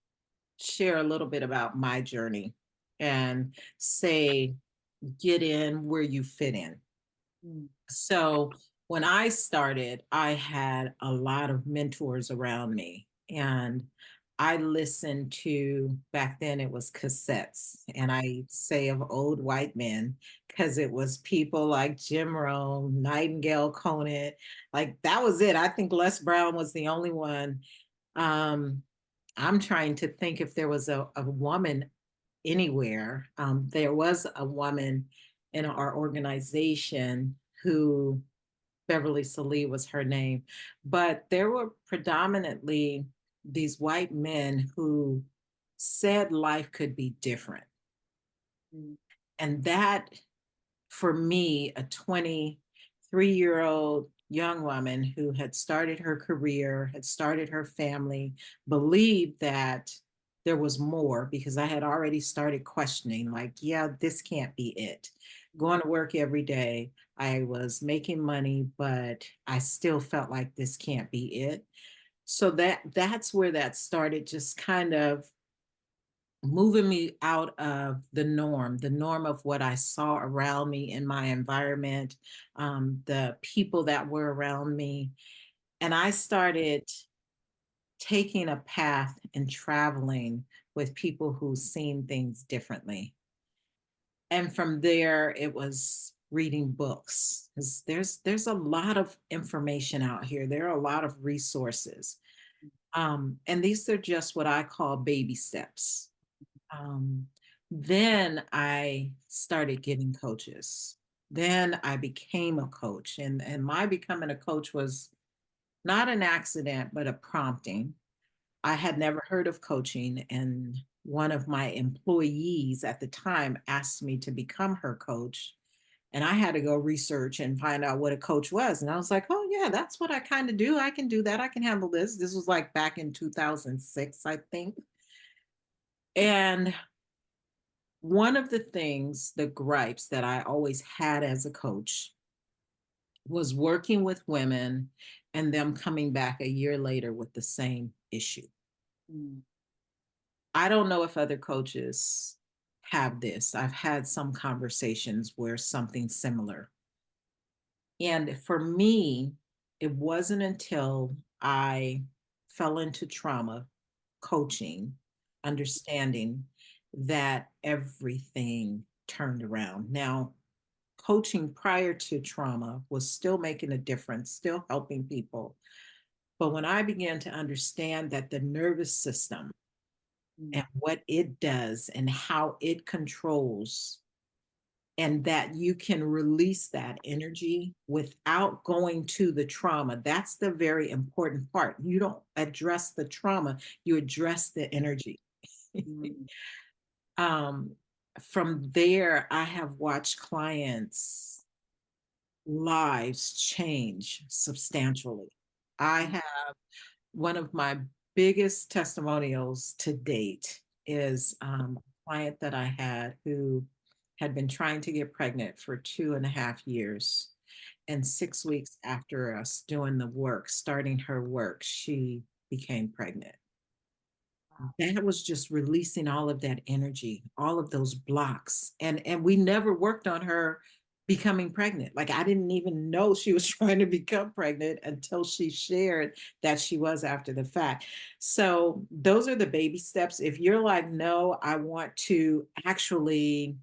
share a little bit about my journey and say, get in where you fit in. Mm, So when I started, I had a lot of mentors around me, and I listened to, back then it was cassettes, and I say of old white men because it was people like Jim Rohn, Nightingale Conant, like that was it. I think Les Brown was the only one. Um, I'm trying to think if there was a woman anywhere. There was a woman in our organization who, Beverly Salee was her name, but there were predominantly these white men who said life could be different. mm, And that, for me, a 23-year-old young woman who had started her career, had started her family, believed that there was more because I had already started questioning, like, yeah, this can't be it. Going to work every day, I was making money, but I still felt like this can't be it. So that's where that started, just kind of moving me out of the norm of what I saw around me in my environment, the people that were around me. And I started taking a path and traveling with people who've seen things differently. And from there, it was reading books. 'Cause there's a lot of information out here. There are a lot of resources. And these are just what I call baby steps. Um, then I started getting coaches. Then I became a coach. And my becoming a coach was not an accident, but a prompting. I had never heard of coaching, and one of my employees at the time asked me to become her coach. And I had to go research and find out what a coach was. And I was like, oh, yeah, that's what I kind of do. I can do that. I can handle this. This was like back in 2006, I think. And one of the things, the gripes that I always had as a coach was working with women and them coming back a year later with the same issue. Mm, I don't know if other coaches have this. I've had some conversations where something similar. And for me, it wasn't until I fell into trauma coaching, understanding that everything turned around. Now, coaching prior to trauma was still making a difference, still helping people. But when I began to understand that the nervous system mm, and what it does and how it controls, and that you can release that energy without going to the trauma. That's the very important part. You don't address the trauma, you address the energy. mm, um, from there, I have watched clients' lives change substantially. I mm, have one of my biggest testimonials to date is a client that I had who had been trying to get pregnant for 2.5 years. And 6 weeks after us doing the work, starting her work, she became pregnant. That was just releasing all of that energy, all of those blocks. And we never worked on her becoming pregnant. Like I didn't even know she was trying to become pregnant until she shared that she was after the fact. So those are the baby steps. If you're like, no, I want to actually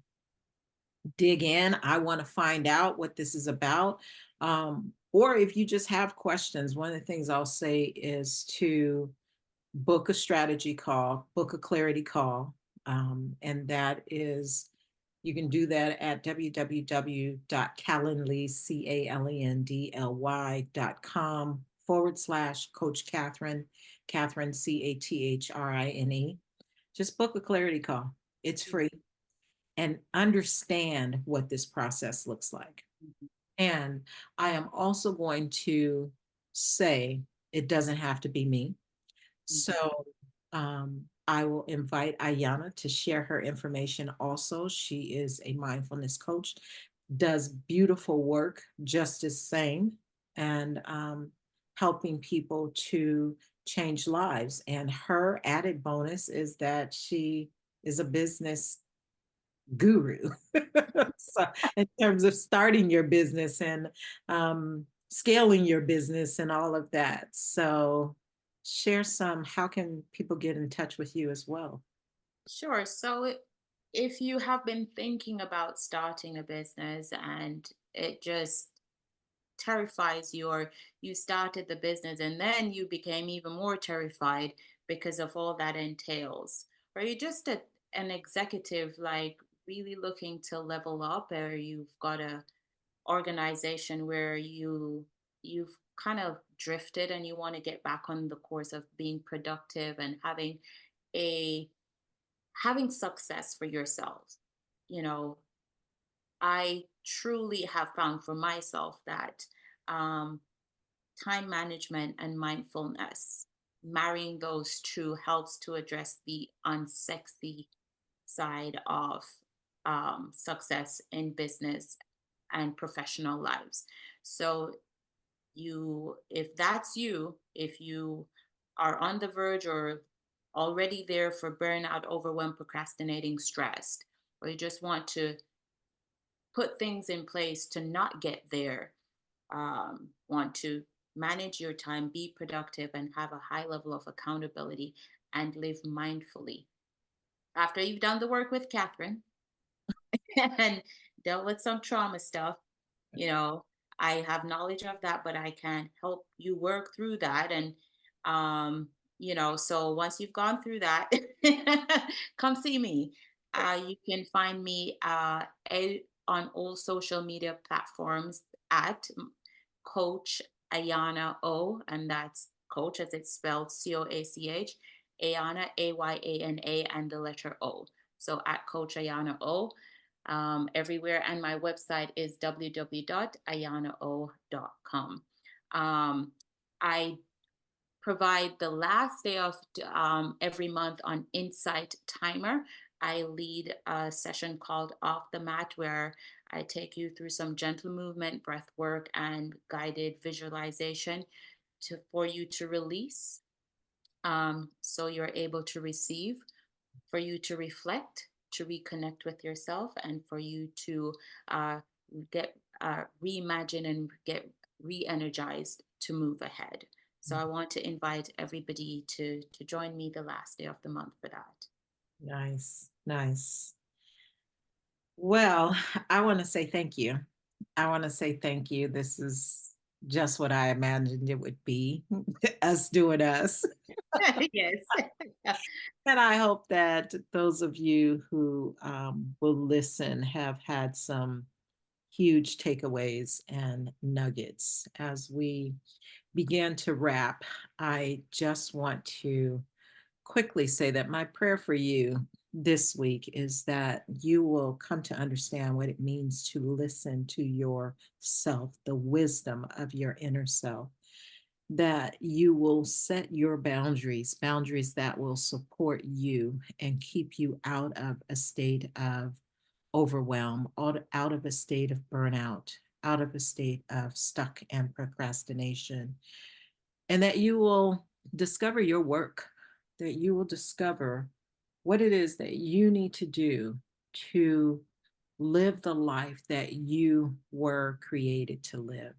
dig in, I want to find out what this is about. Or if you just have questions, one of the things I'll say is to book a strategy call, book a clarity call. And that is, you can do that at www.calendly.com/, Coach Catherine, Catherine, Cathrine. Just book a clarity call. It's free and understand what this process looks like. mm, And I am also going to say it doesn't have to be me. mm. So I will invite Ayana to share her information also. She is a mindfulness coach, does beautiful work just as same, and helping people to change lives. And her added bonus is that she is a business guru. So in terms of starting your business and scaling your business and all of that. So share some, how can people get in touch with you as well? Sure. If you have been thinking about starting a business and it just terrifies you, or you started the business and then you became even more terrified because of all that entails, or you're just an executive, like really looking to level up, or you've got a organization where you've kind of drifted and you want to get back on the course of being productive and a having success for yourselves. You know, I truly have found for myself that um, time management and mindfulness, marrying those two helps to address the unsexy side of success in business and professional lives. So if that's you, if you are on the verge or already there for burnout, overwhelmed, procrastinating, stressed, or you just want to put things in place to not get there, want to manage your time, be productive, and have a high level of accountability and live mindfully. After you've done the work with Catherine and dealt with some trauma stuff, you know, I have knowledge of that, but I can help you work through that. And, so once you've gone through that, come see me. You can find me on all social media platforms at Coach Ayana O, and that's Coach as it's spelled COACH, Ayana, AYANA, and the letter O. So at Coach Ayana O, everywhere. And my website is www.ayanao.com. I provide the last day of every month on Insight Timer. I lead a session called Off the Mat, where I take you through some gentle movement, breath work, and guided visualization for you to release, so you're able to receive, for you to reflect, to reconnect with yourself, and for you to uh, get reimagine and get re-energized to move ahead. So I want to invite everybody to join me the last day of the month for that. Nice, nice. Well, I want to say thank you. I want to say thank you. This is just what I imagined it would be, us doing us. Yes. And I hope that those of you who will listen have had some huge takeaways and nuggets. As we begin to wrap, I just want to quickly say that my prayer for you this week is that you will come to understand what it means to listen to yourself, the wisdom of your inner self, that you will set your boundaries, boundaries that will support you and keep you out of a state of overwhelm, out of a state of burnout, out of a state of stuck and procrastination, and that you will discover your work, that you will discover what it is that you need to do to live the life that you were created to live.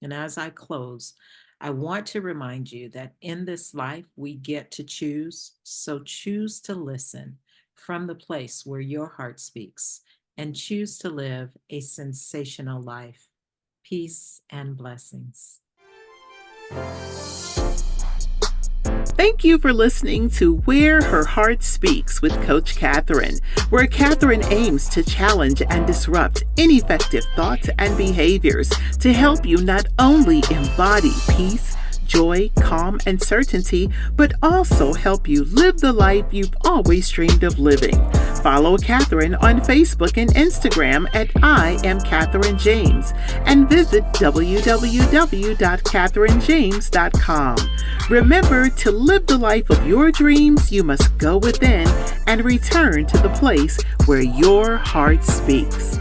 And as I close, I want to remind you that in this life, we get to choose. So choose to listen from the place where your heart speaks and choose to live a sensational life. Peace and blessings. Thank you for listening to Where Her Heart Speaks with Coach Catherine, where Catherine aims to challenge and disrupt ineffective thoughts and behaviors to help you not only embody peace, joy, calm, and certainty, but also help you live the life you've always dreamed of living. Follow Catherine on Facebook and Instagram at I Am Catherine James, and visit www.catherinejames.com. Remember, to live the life of your dreams, you must go within and return to the place where your heart speaks.